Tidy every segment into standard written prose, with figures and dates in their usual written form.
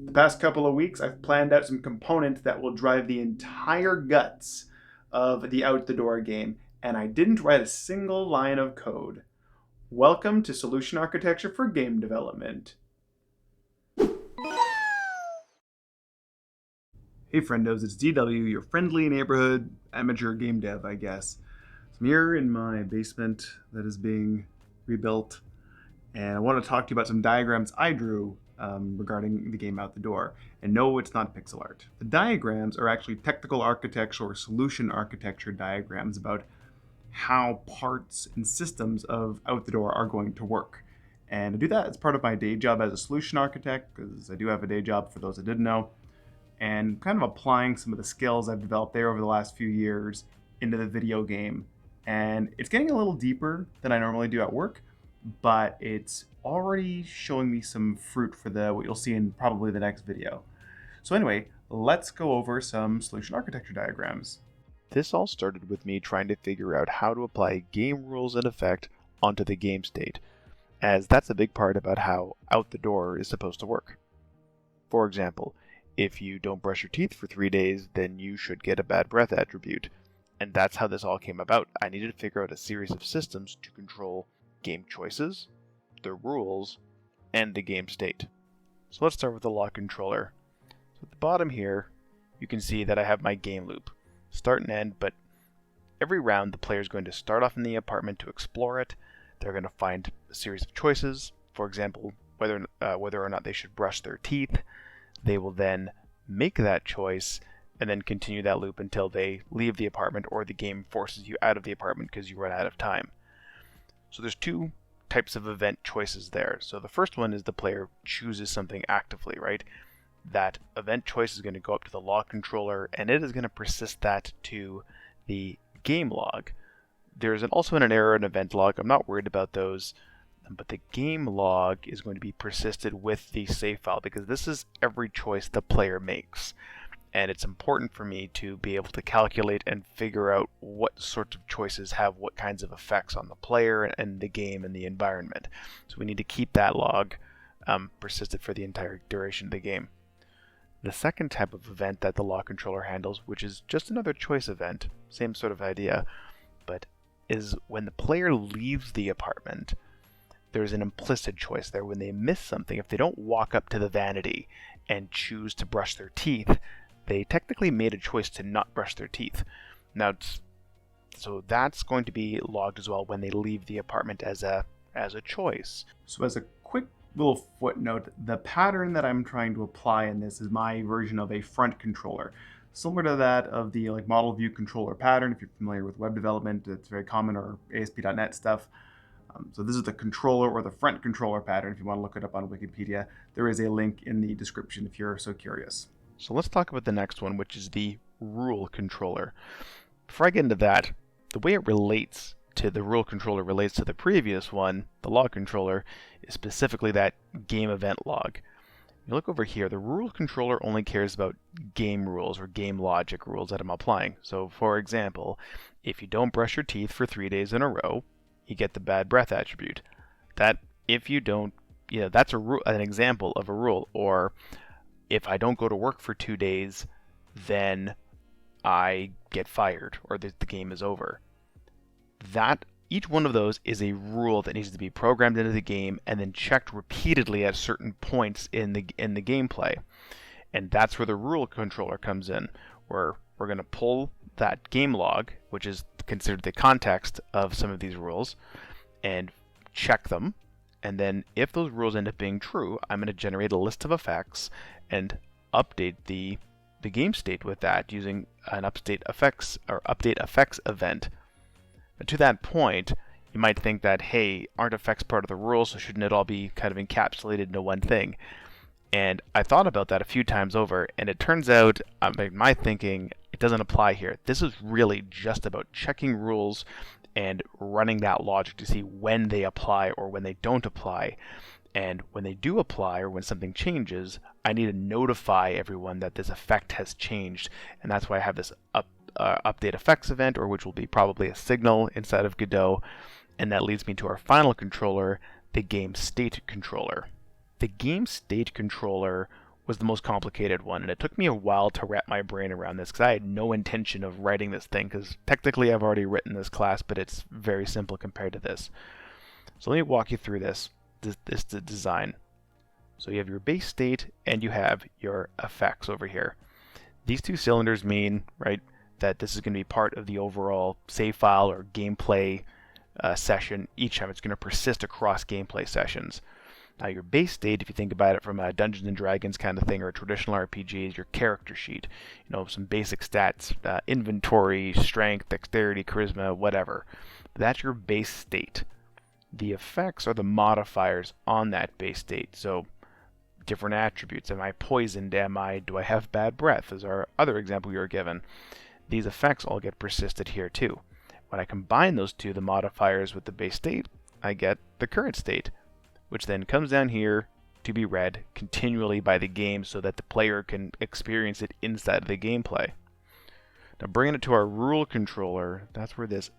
The past couple of weeks, I've planned out some components that will drive the entire guts of the Out the Door game, and I didn't write a single line of code. Welcome to Solution Architecture for Game Development. Hey friendos, it's DW, your friendly neighborhood amateur game dev, I guess. So I'm here in my basement that is being rebuilt, and I want to talk to you about some diagrams I drew regarding the game Out the Door. And no, it's not pixel art. The diagrams are actually technical architecture or solution architecture diagrams about how parts and systems of Out the Door are going to work. And I do that as part of my day job as a solution architect, because I do have a day job for those that didn't know, and kind of applying some of the skills I've developed there over the last few years into the video game. And it's getting a little deeper than I normally do at work, but it's already showing me some fruit for what you'll see in probably the next video. So anyway, let's go over some solution architecture diagrams. This all started with me trying to figure out how to apply game rules and effect onto the game state, as that's a big part about how Out the Door is supposed to work. For example, if you don't brush your teeth for 3 days, then you should get a bad breath attribute. And that's how this all came about. I needed to figure out a series of systems to control game choices, the rules, and the game state. So let's start with the lock controller. So at the bottom here, you can see that I have my game loop. Start and end, but every round the player is going to start off in the apartment to explore it. They're going to find a series of choices. For example, whether or not they should brush their teeth. They will then make that choice and then continue that loop until they leave the apartment or the game forces you out of the apartment because you run out of time. So there's two types of event choices there. So the first one is the player chooses something actively, right? That event choice is going to go up to the log controller and it is going to persist that to the game log. There's also an error and event log. I'm not worried about those. But the game log is going to be persisted with the save file because this is every choice the player makes. And it's important for me to be able to calculate and figure out what sorts of choices have what kinds of effects on the player and the game and the environment. So we need to keep that log persisted for the entire duration of the game. The second type of event that the log controller handles, which is just another choice event, same sort of idea, but is when the player leaves the apartment, there's an implicit choice there. When they miss something, if they don't walk up to the vanity and choose to brush their teeth, they technically made a choice to not brush their teeth. Now, so that's going to be logged as well when they leave the apartment as a choice. So as a quick little footnote, the pattern that I'm trying to apply in this is my version of a front controller. Similar to that of the model view controller pattern, if you're familiar with web development, it's very common, or ASP.NET stuff. So this is the controller or the front controller pattern. If you want to look it up on Wikipedia, there is a link in the description if you're so curious. So let's talk about the next one, which is the rule controller. Before I get into that, the way it relates to the rule controller relates to the previous one, the log controller, is specifically that game event log. You look over here, the rule controller only cares about game rules or game logic rules that I'm applying. So for example, if you don't brush your teeth for 3 days in a row, you get the bad breath attribute. That if you don't, that's an example of a rule. Or if I don't go to work for 2 days, then I get fired or the game is over. That each one of those is a rule that needs to be programmed into the game and then checked repeatedly at certain points in the gameplay. And that's where the rule controller comes in, where we're going to pull that game log, which is considered the context of some of these rules, and check them. And then if those rules end up being true, I'm going to generate a list of effects and update the game state with that using an update effects event. And to that point, you might think that, hey, aren't effects part of the rules, so shouldn't it all be kind of encapsulated into one thing? And I thought about that a few times over, and it turns out, my thinking, it doesn't apply here. This is really just about checking rules and running that logic to see when they apply or when they don't apply. And when they do apply or when something changes, I need to notify everyone that this effect has changed. And that's why I have this update effects event, or which will be probably a signal inside of Godot. And that leads me to our final controller, the game state controller. The game state controller was the most complicated one, and it took me a while to wrap my brain around this because I had no intention of writing this thing, because technically I've already written this class, but it's very simple compared to this. So let me walk you through this design. So you have your base state and you have your effects over here. These two cylinders mean, right, that this is going to be part of the overall save file or gameplay session each time. It's going to persist across gameplay sessions. Now your base state, if you think about it from a Dungeons and Dragons kind of thing or a traditional RPG, is your character sheet. Some basic stats, inventory, strength, dexterity, charisma, whatever. That's your base state. The effects are the modifiers on that base state. So different attributes. Am I poisoned? Do I have bad breath? Is our other example we were given. These effects all get persisted here too. When I combine those two, the modifiers with the base state, I get the current state, which then comes down here to be read continually by the game so that the player can experience it inside of the gameplay. Now bringing it to our rule controller, that's where this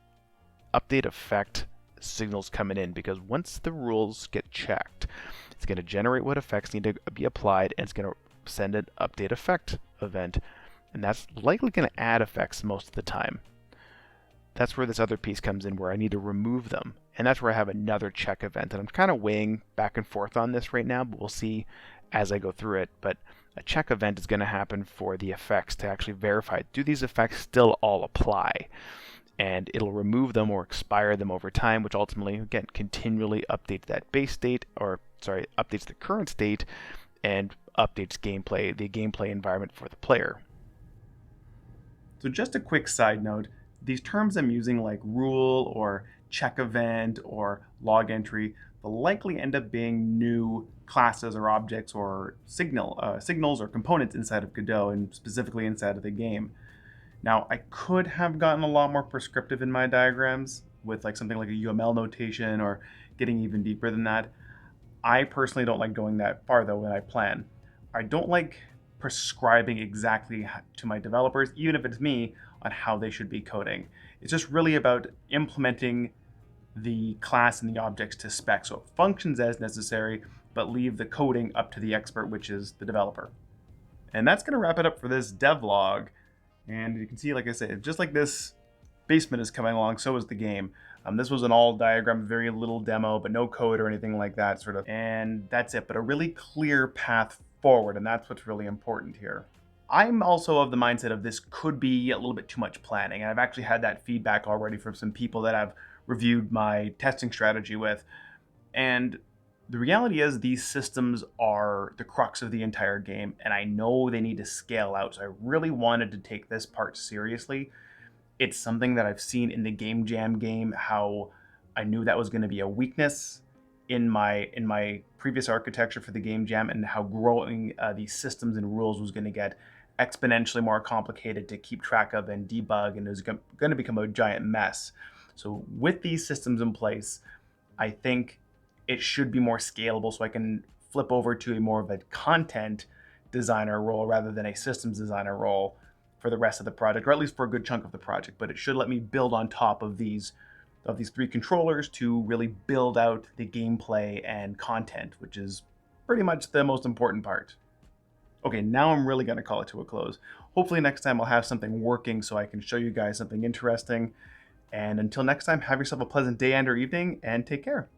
update effect signal's coming in, because once the rules get checked, it's going to generate what effects need to be applied, and it's going to send an update effect event, and that's likely going to add effects most of the time. That's where this other piece comes in, where I need to remove them. And that's where I have another check event. And I'm kind of weighing back and forth on this right now, but we'll see as I go through it. But a check event is going to happen for the effects to actually verify, do these effects still all apply? And it'll remove them or expire them over time, which ultimately, again, continually updates that base state, updates the current state, and updates the gameplay environment for the player. So just a quick side note, these terms I'm using like rule or check event or log entry, they'll likely end up being new classes or objects or signals or components inside of Godot, and specifically inside of the game. Now, I could have gotten a lot more prescriptive in my diagrams with like something like a UML notation or getting even deeper than that. I personally don't like going that far though when I plan. I don't like prescribing exactly to my developers, even if it's me, on how they should be coding. It's just really about implementing the class and the objects to spec, so it functions as necessary, but leave the coding up to the expert, which is the developer. And that's going to wrap it up for this devlog. And you can see, like I said, just like this basement is coming along, so is the game. This was an all diagram, very little demo, but no code or anything like that, sort of. And that's it, but a really clear path forward, and that's what's really important here. I'm also of the mindset of this could be a little bit too much planning, and I've actually had that feedback already from some people that I've reviewed my testing strategy with. And the reality is these systems are the crux of the entire game, and I know they need to scale out, so I really wanted to take this part seriously. It's something that I've seen in the Game Jam game, how I knew that was going to be a weakness in my previous architecture for the Game Jam, and how growing these systems and rules was going to get exponentially more complicated to keep track of and debug, and it was going to become a giant mess. So with these systems in place, I think it should be more scalable, so I can flip over to a more of a content designer role rather than a systems designer role for the rest of the project, or at least for a good chunk of the project. But it should let me build on top of these three controllers to really build out the gameplay and content, which is pretty much the most important part. Okay, now I'm really going to call it to a close. Hopefully next time I'll have something working so I can show you guys something interesting. And until next time, have yourself a pleasant day and or evening, and take care.